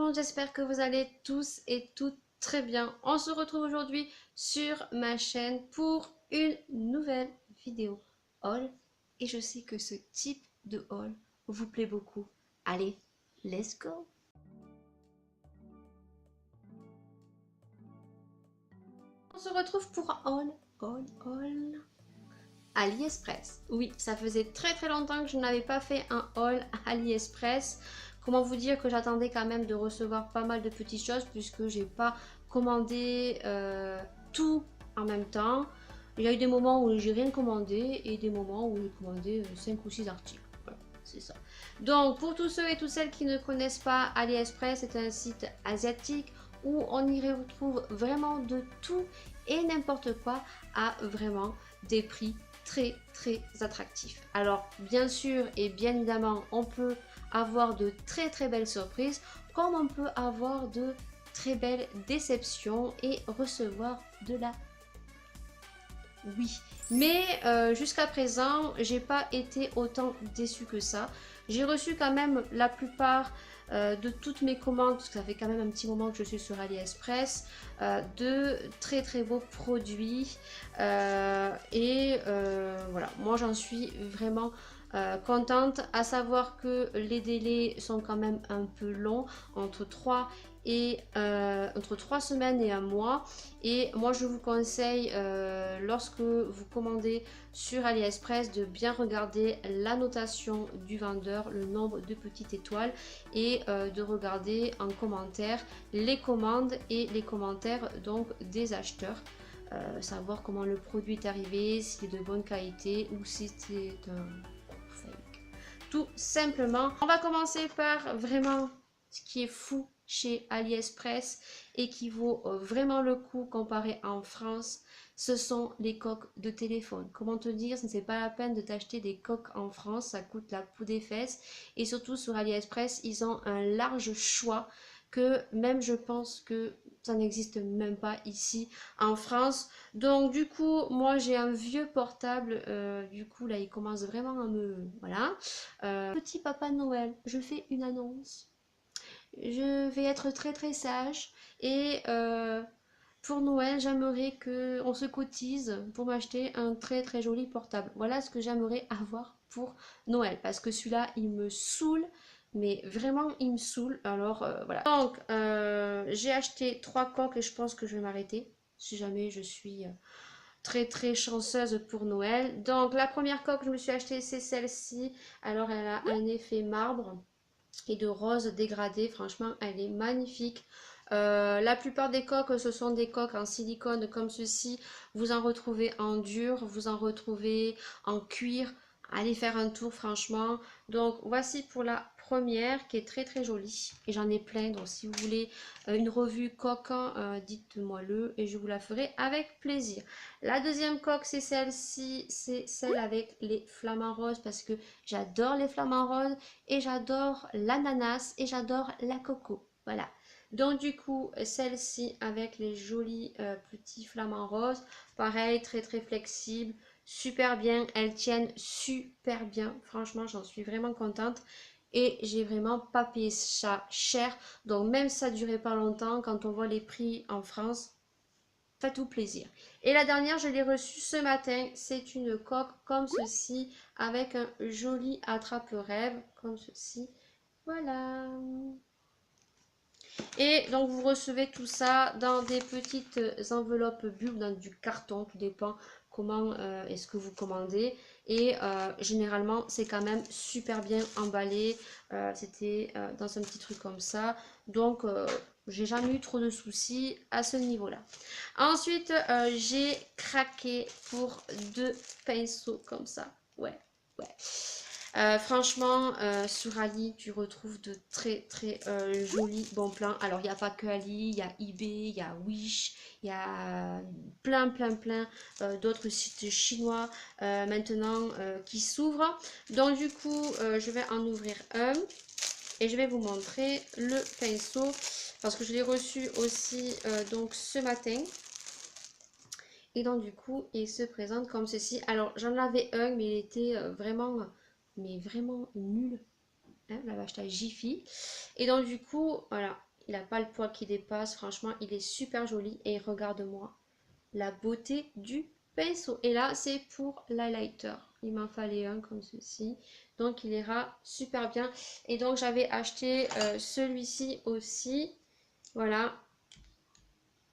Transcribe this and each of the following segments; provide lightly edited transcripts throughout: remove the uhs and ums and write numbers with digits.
monde, j'espère que vous allez tous et toutes très bien. On se retrouve aujourd'hui sur ma chaîne pour une nouvelle vidéo haul. Et je sais que ce type de haul vous plaît beaucoup. Allez, let's go! On se retrouve pour un haul AliExpress. Oui, ça faisait très longtemps que je n'avais pas fait un haul AliExpress. Comment vous dire que j'attendais quand même de recevoir pas mal de petites choses puisque j'ai pas commandé tout en même temps. Il y a eu des moments où j'ai rien commandé et des moments où j'ai commandé 5 ou 6 articles. Voilà, c'est ça. Donc pour tous ceux et toutes celles qui ne connaissent pas AliExpress, c'est un site asiatique où on y retrouve vraiment de tout et n'importe quoi à vraiment des prix très attractifs. Alors bien sûr et bien évidemment on peut avoir de très belles surprises comme on peut avoir de très belles déceptions et recevoir de la mais jusqu'à présent j'ai pas été autant déçue que ça. J'ai reçu quand même la plupart de toutes mes commandes, parce que ça fait quand même un petit moment que je suis sur AliExpress, de très beaux produits voilà, moi j'en suis vraiment contente, à savoir que les délais sont quand même un peu longs, entre 3 semaines et un mois. Et moi je vous conseille lorsque vous commandez sur AliExpress de bien regarder la notation du vendeur, le nombre de petites étoiles, et de regarder en commentaire les commandes et les commentaires donc des acheteurs. Savoir comment le produit est arrivé, s'il est de bonne qualité ou si c'est un fake. Tout simplement. On va commencer par vraiment ce qui est fou chez AliExpress et qui vaut vraiment le coup comparé en France, ce sont les coques de téléphone. Comment te dire, ce n'est pas la peine de t'acheter des coques en France, ça coûte la peau des fesses. Et surtout sur AliExpress, ils ont un large choix que même je pense que ça n'existe même pas ici en France. Donc du coup, moi j'ai un vieux portable, du coup là il commence vraiment à me... Voilà. Petit Papa Noël, je fais une annonce. Je vais être très sage et pour Noël, j'aimerais qu'on se cotise pour m'acheter un très joli portable. Voilà ce que j'aimerais avoir pour Noël parce que celui-là, il me saoule. Mais vraiment, il me saoule. Alors, voilà. Donc, j'ai acheté 3 coques et je pense que je vais m'arrêter. Si jamais je suis très chanceuse pour Noël. Donc, la première coque que je me suis achetée, c'est celle-ci. Alors, elle a un effet marbre et de rose dégradé. Franchement, elle est magnifique. La plupart des coques, ce sont des coques en silicone comme ceci. Vous en retrouvez en dur, vous en retrouvez en cuir. Allez faire un tour franchement. Donc voici pour la première qui est très jolie. Et j'en ai plein. Donc si vous voulez une revue coque, dites-moi le et je vous la ferai avec plaisir. La deuxième coque, c'est celle-ci. C'est celle avec les flamants roses parce que j'adore les flamants roses et j'adore l'ananas et j'adore la coco. Voilà. Donc du coup, celle-ci avec les jolis petits flamants roses. Pareil, très flexible, super bien. Elles tiennent super bien. Franchement, j'en suis vraiment contente. Et j'ai vraiment pas payé ça cher. Donc même si ça durait pas longtemps, quand on voit les prix en France, fait tout plaisir. Et la dernière, je l'ai reçue ce matin. C'est une coque comme ceci avec un joli attrape-rêve comme ceci. Voilà. Et donc vous recevez tout ça dans des petites enveloppes bulles, dans du carton, tout dépend comment est-ce que vous commandez. Et généralement c'est quand même super bien emballé. C'était dans un petit truc comme ça. Donc j'ai jamais eu trop de soucis à ce niveau-là. Ensuite j'ai craqué pour 2 pinceaux comme ça. Ouais. Franchement, sur Ali, tu retrouves de très jolis bons plans. Alors, il n'y a pas que Ali, il y a eBay, il y a Wish, il y a plein d'autres sites chinois maintenant qui s'ouvrent. Donc, du coup, je vais en ouvrir un et je vais vous montrer le pinceau parce que je l'ai reçu aussi donc ce matin. Et donc, du coup, il se présente comme ceci. Alors, j'en avais un, mais il était vraiment nul. Hein, la vache à Jiffy. Et donc du coup, voilà, Il n'a pas le poil qui dépasse. Franchement, il est super joli. Et regarde-moi la beauté du pinceau. Et là, c'est pour l'highlighter. Il m'en fallait un comme ceci. Donc, il ira super bien. Et donc, j'avais acheté celui-ci aussi. Voilà.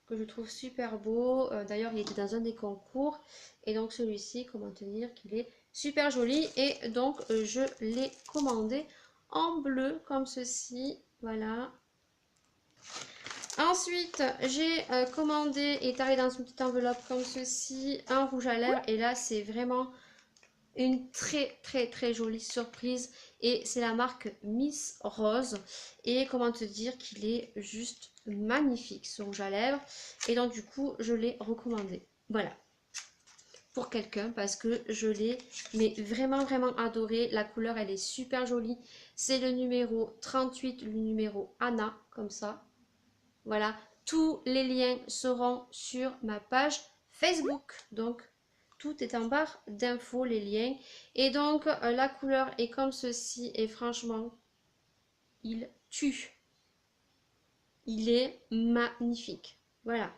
Que je trouve super beau. D'ailleurs, il était dans un des concours. Et donc, celui-ci, comment te dire qu'il est super joli. Et donc, je l'ai commandé en bleu comme ceci. Voilà. Ensuite, j'ai commandé et taré dans une petite enveloppe comme ceci, un rouge à lèvres. Et là, c'est vraiment une très jolie surprise. Et c'est la marque Miss Rose. Et comment te dire qu'il est juste magnifique, ce rouge à lèvres. Et donc, du coup, je l'ai recommandé. Voilà. Pour quelqu'un parce que je l'ai mais vraiment adoré. La couleur, elle est super jolie. C'est le numéro 38, le numéro Anna, comme ça. Voilà, tous les liens seront sur ma page Facebook. Donc, tout est en barre d'infos, les liens. Et donc, la couleur est comme ceci. Et franchement, il tue. Il est magnifique. Voilà.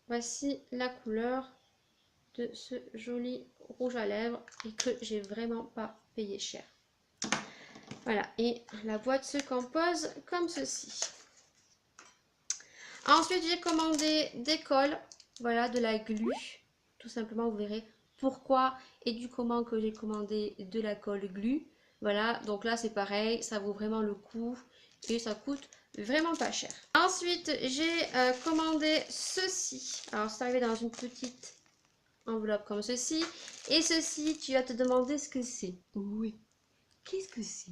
Voici la couleur de ce joli rouge à lèvres et que j'ai vraiment pas payé cher. Voilà. Et la boîte se compose comme ceci. Ensuite, j'ai commandé des cols, voilà, de la glu. Tout simplement, vous verrez pourquoi et du comment que j'ai commandé de la colle glu. Voilà, donc là, c'est pareil, ça vaut vraiment le coup et ça coûte vraiment pas cher. Ensuite, j'ai commandé ceci. Alors, c'est arrivé dans une petite enveloppe comme ceci. Et ceci, tu vas te demander ce que c'est. Oui, qu'est-ce que c'est?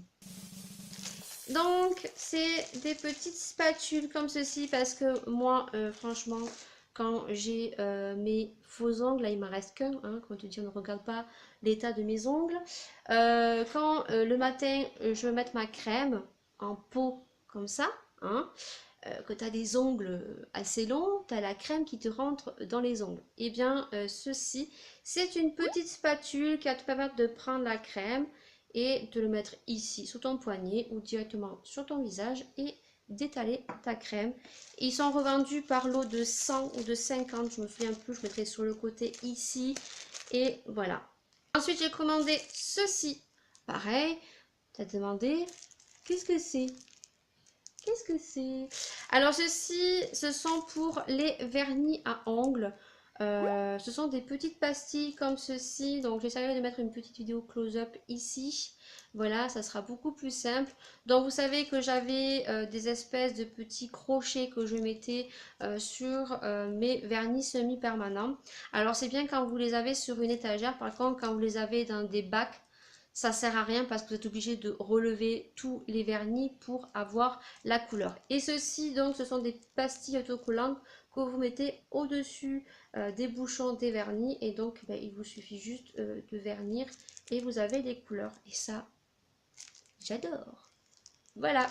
Donc, c'est des petites spatules comme ceci parce que moi, franchement, quand j'ai mes faux ongles, là il m'en reste qu'un, hein, comme tu dis, on ne regarde pas l'état de mes ongles. Quand le matin, je veux mettre ma crème en pot comme ça, hein, que tu as des ongles assez longs, tu as la crème qui te rentre dans les ongles. Et bien, ceci, c'est une petite spatule qui va te permettre de prendre la crème et de le mettre ici sur ton poignet ou directement sur ton visage et d'étaler ta crème. Ils sont revendus par lot de 100 ou de 50, je me souviens plus, je mettrai sur le côté ici et voilà. Ensuite, j'ai commandé ceci. Pareil, tu as demandé, qu'est-ce que c'est? Qu'est-ce que c'est? Alors ceci, ce sont pour les vernis à ongles. Ce sont des petites pastilles comme ceci. Donc j'essaierai de mettre une petite vidéo close-up ici. Voilà, ça sera beaucoup plus simple. Donc vous savez que j'avais des espèces de petits crochets que je mettais sur mes vernis semi-permanents. Alors c'est bien quand vous les avez sur une étagère. Par contre, quand vous les avez dans des bacs, ça sert à rien parce que vous êtes obligé de relever tous les vernis pour avoir la couleur. Et ceci, donc, ce sont des pastilles autocollantes que vous mettez au-dessus des bouchons des vernis. Et donc, ben, il vous suffit juste de vernir et vous avez les couleurs. Et ça, j'adore. Voilà,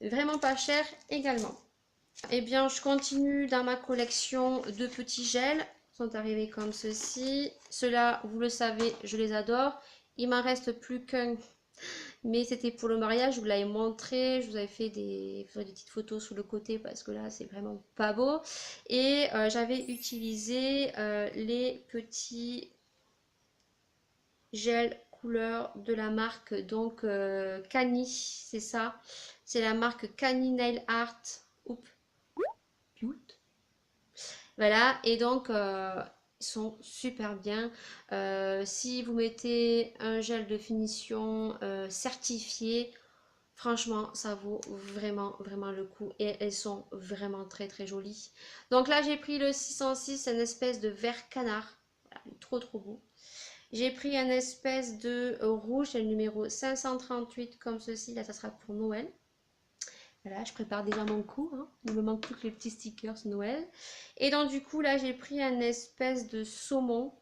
vraiment pas cher également. Eh bien, je continue dans ma collection de petits gels. Ils sont arrivés comme ceci. Ceux-là, vous le savez, je les adore. Il m'en reste plus qu'un, mais c'était pour le mariage, je vous l'avais montré, je vous avais fait des petites photos sur le côté parce que là c'est vraiment pas beau. Et j'avais utilisé les petits gels couleur de la marque donc Cani, c'est ça, c'est la marque Cani Nail Art. Oups. Cute. Voilà, et donc ils sont super bien. Si vous mettez un gel de finition certifié, franchement, ça vaut vraiment le coup. Et elles sont vraiment très jolies. Donc là, j'ai pris le 606, une espèce de vert canard. Voilà, il est trop beau. J'ai pris un espèce de rouge, c'est le numéro 538 comme ceci. Là, ça sera pour Noël. Voilà, je prépare déjà mon coup, hein. Il me manque plus que les petits stickers Noël. Et donc du coup, là, j'ai pris un espèce de saumon.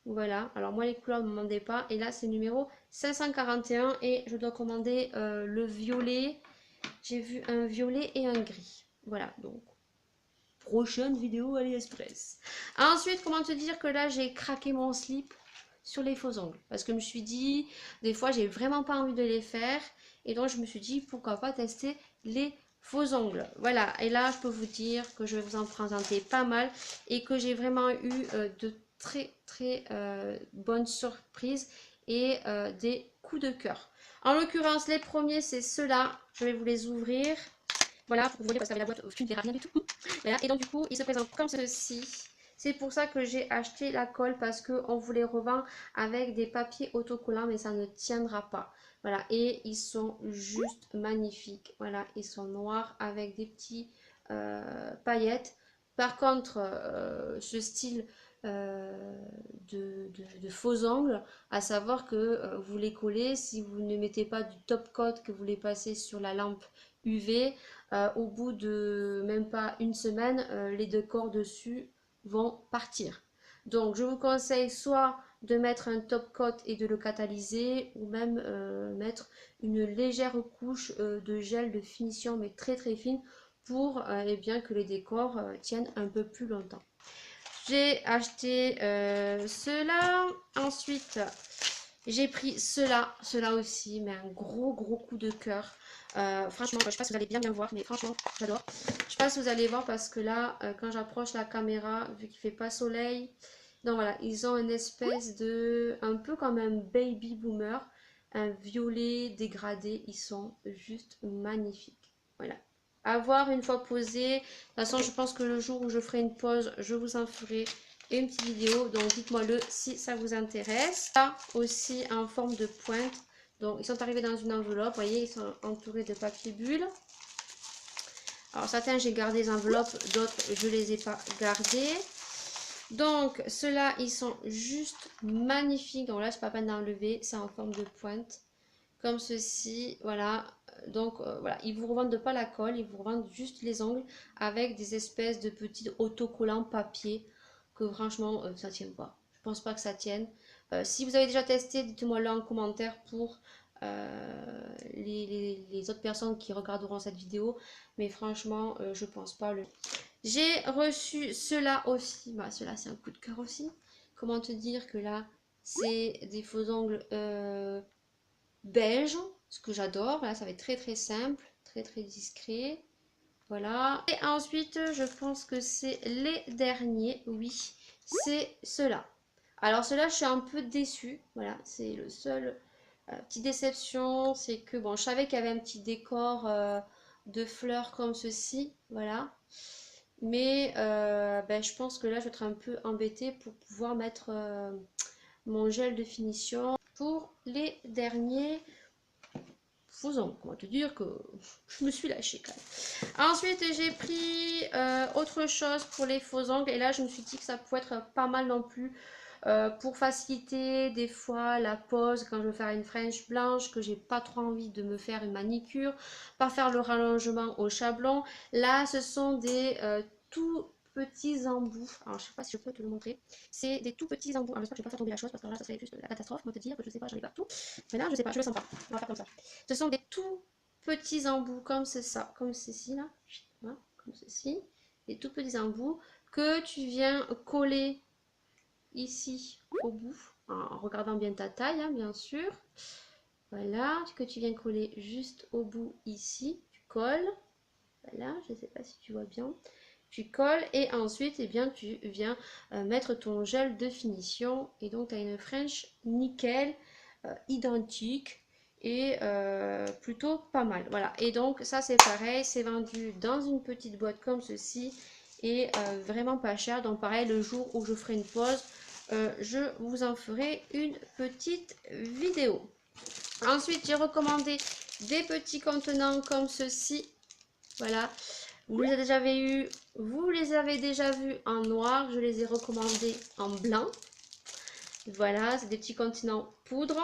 Voilà, alors moi les couleurs ne me demandaient pas. Et là, c'est numéro 541 et je dois commander le violet. J'ai vu un violet et un gris. Voilà, donc prochaine vidéo AliExpress. Ensuite, comment te dire que là, j'ai craqué mon slip sur les faux ongles. Parce que je me suis dit, des fois, j'ai vraiment pas envie de les faire. Et donc, je me suis dit, pourquoi pas tester les faux ongles. Voilà, et là je peux vous dire que je vais vous en présenter pas mal et que j'ai vraiment eu de très bonnes surprises et des coups de cœur. En l'occurrence, les premiers c'est ceux-là, je vais vous les ouvrir. Voilà, pour que vous voyez parce qu'avec la boîte, tu ne verras rien du tout. Voilà, et donc du coup, ils se présentent comme ceci. C'est pour ça que j'ai acheté la colle parce qu'on vous les revend avec des papiers autocollants, mais ça ne tiendra pas. Voilà, et ils sont juste magnifiques. Voilà, ils sont noirs avec des petits paillettes. Par contre, ce style de faux ongles, à savoir que vous les collez, si vous ne mettez pas du top coat que vous les passez sur la lampe UV, au bout de même pas une semaine, les décors dessus vont partir. Donc je vous conseille soit de mettre un top coat et de le catalyser, ou même mettre une légère couche de gel de finition, mais très fine, pour eh bien que les décors tiennent un peu plus longtemps. J'ai acheté cela. Ensuite, j'ai pris cela aussi, mais un gros coup de cœur. Franchement, je sais pas si vous allez bien voir, mais franchement, j'adore. Je sais pas si vous allez voir parce que là, quand j'approche la caméra, vu qu'il fait pas soleil, donc voilà, ils ont une espèce de, un peu comme un baby boomer, un violet dégradé. Ils sont juste magnifiques. Voilà. À voir une fois posé. De toute façon, je pense que le jour où je ferai une pause, je vous en ferai une petite vidéo. Donc, dites-moi le si ça vous intéresse. Là aussi en forme de pointe. Donc, ils sont arrivés dans une enveloppe. Vous voyez, ils sont entourés de papier bulle. Alors, certains, j'ai gardé les enveloppes. D'autres, je les ai pas gardés. Donc, ceux-là, ils sont juste magnifiques. Donc là, c'est pas peine d'enlever. C'est en forme de pointe. Comme ceci, voilà. Donc voilà, ils vous revendent pas la colle, ils vous revendent juste les ongles avec des espèces de petits autocollants papier que franchement ça tient pas. Je pense pas que ça tienne. Si vous avez déjà testé, dites-moi là en commentaire pour les autres personnes qui regarderont cette vidéo. Mais franchement, je pense pas. J'ai reçu cela aussi. Bah, cela c'est un coup de cœur aussi. Comment te dire que là, c'est des faux ongles beige, ce que j'adore. Voilà, ça va être très simple, très discret. Voilà. Et ensuite, je pense que c'est les derniers. Oui, c'est ceux-là. Alors ceux-là, je suis un peu déçue. Voilà, c'est le seul petite déception. C'est que, bon, je savais qu'il y avait un petit décor de fleurs comme ceci. Voilà. Mais ben, je pense que là, je vais être un peu embêtée pour pouvoir mettre mon gel de finition. Pour les derniers, faisons, comment te dire que je me suis lâchée quand même. Ensuite, j'ai pris autre chose pour les faux ongles. Et là, je me suis dit que ça pouvait être pas mal non plus. Pour faciliter des fois la pose quand je veux faire une French blanche, que j'ai pas trop envie de me faire une manicure, pas faire le rallongement au chablon. Là, ce sont des tout petits embouts. Alors, je sais pas si je peux te le montrer. C'est des tout petits embouts. Alors, j'espère que je vais pas faire tomber la chose parce que là, ça serait juste la catastrophe. On va te dire que je sais pas, j'en ai partout. Mais là, je sais pas, je le sens pas. On va faire comme ça. Ce sont des tout petits embouts comme c'est ça, comme ceci là. Voilà, comme ceci. Des tout petits embouts que tu viens coller ici au bout, en regardant bien ta taille, hein, bien sûr. Voilà, que tu viens coller juste au bout ici, tu colles. Voilà, je ne sais pas si tu vois bien. Tu colles et ensuite, eh bien, tu viens mettre ton gel de finition. Et donc, tu as une French nickel identique et plutôt pas mal. Voilà, et donc ça, c'est pareil, c'est vendu dans une petite boîte comme ceci et vraiment pas cher. Donc, pareil, le jour où je ferai une pause, je vous en ferai une petite vidéo. Ensuite, j'ai recommandé des petits contenants comme ceci. Voilà, vous les avez déjà vus en noir, je les ai recommandés en blanc. Voilà, c'est des petits contenants poudre,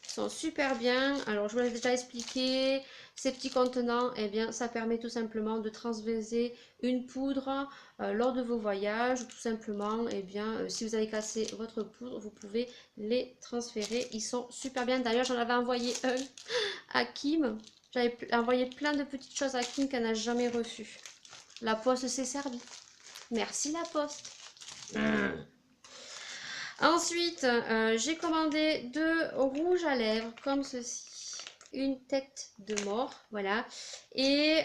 ils sont super bien. Alors je vous l'ai déjà expliqué, ces petits contenants, eh bien ça permet tout simplement de transvaser une poudre lors de vos voyages, ou tout simplement, eh bien si vous avez cassé votre poudre, vous pouvez les transférer. Ils sont super bien. D'ailleurs, j'en avais envoyé un à Kim. J'avais envoyé plein de petites choses à Kim qu'elle n'a jamais reçues. La poste s'est servie. Merci la poste. Ensuite, j'ai commandé deux rouges à lèvres comme ceci. une tête de mort, voilà. Et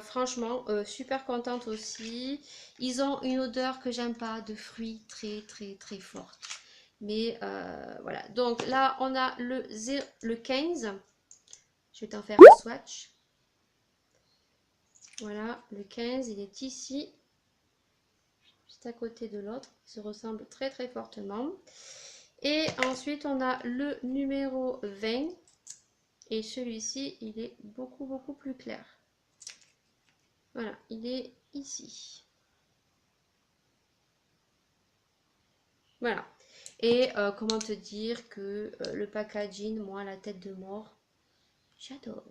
franchement, super contente aussi. Ils ont une odeur que j'aime pas, de fruits très très très forte. Mais voilà, donc là on a le 15. Je vais t'en faire un swatch. Voilà, le 15, il est ici, juste à côté de l'autre. Ils se ressemblent très très fortement. Et ensuite, on a le numéro 20. Et celui-ci, il est beaucoup plus clair. Voilà, il est ici. Voilà. Et comment te dire que le packaging, moi, la tête de mort, j'adore.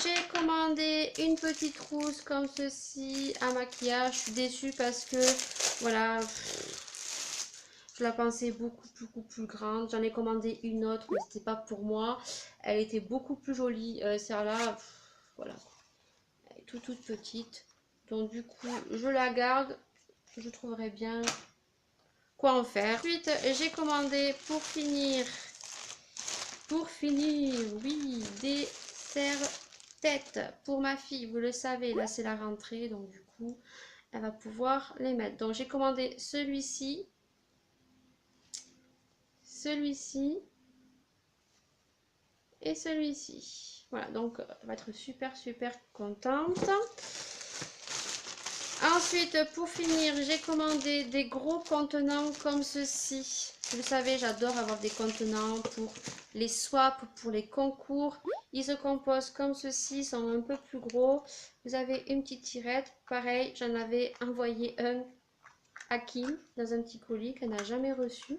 J'ai commandé une petite trousse comme ceci à maquillage. Je suis déçue parce que, voilà, je la pensais beaucoup plus grande. J'en ai commandé une autre, mais c'était pas pour moi. Elle était beaucoup plus jolie. Celle-là, voilà, elle est toute petite. Donc du coup, je la garde. Je trouverai bien quoi en faire. Ensuite, j'ai commandé pour finir, oui, des serre-têtes pour ma fille. Vous le savez, là c'est la rentrée, donc du coup, elle va pouvoir les mettre. Donc j'ai commandé celui-ci, celui-ci et celui-ci. Voilà, donc elle va être super contente. Ensuite, pour finir, j'ai commandé des gros contenants comme ceci. Vous le savez, j'adore avoir des contenants pour les swaps, pour les concours. Ils se composent comme ceci, ils sont un peu plus gros. Vous avez une petite tirette. Pareil, j'en avais envoyé un à Kim dans un petit colis qu'elle n'a jamais reçu.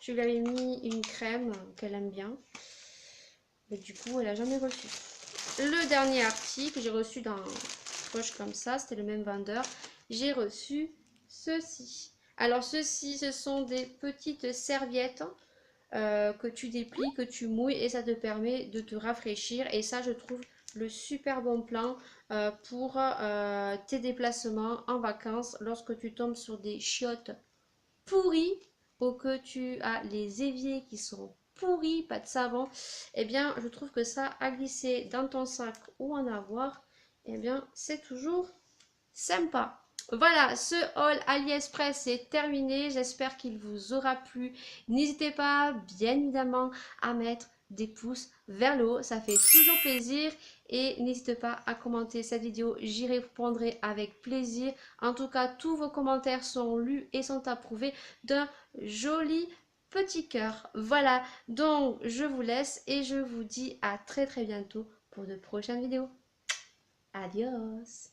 Je lui avais mis une crème qu'elle aime bien. Mais du coup, elle n'a jamais reçu. Le dernier article que j'ai reçu dans poche comme ça, c'était le même vendeur. J'ai reçu ceci. Alors ceci, ce sont des petites serviettes que tu déplies, que tu mouilles et ça te permet de te rafraîchir. Et ça, je trouve le super bon plan pour tes déplacements en vacances lorsque tu tombes sur des chiottes pourries ou que tu as les éviers qui sont pourris, pas de savon. Eh bien, je trouve que ça, à glisser dans ton sac ou en avoir, eh bien, c'est toujours sympa. Voilà, ce haul AliExpress est terminé. J'espère qu'il vous aura plu. N'hésitez pas, bien évidemment, à mettre des pouces vers le haut. Ça fait toujours plaisir. Et n'hésitez pas à commenter cette vidéo. J'y répondrai avec plaisir. En tout cas, tous vos commentaires sont lus et sont approuvés d'un joli petit cœur. Voilà, donc je vous laisse et je vous dis à très bientôt pour de prochaines vidéos. Adios!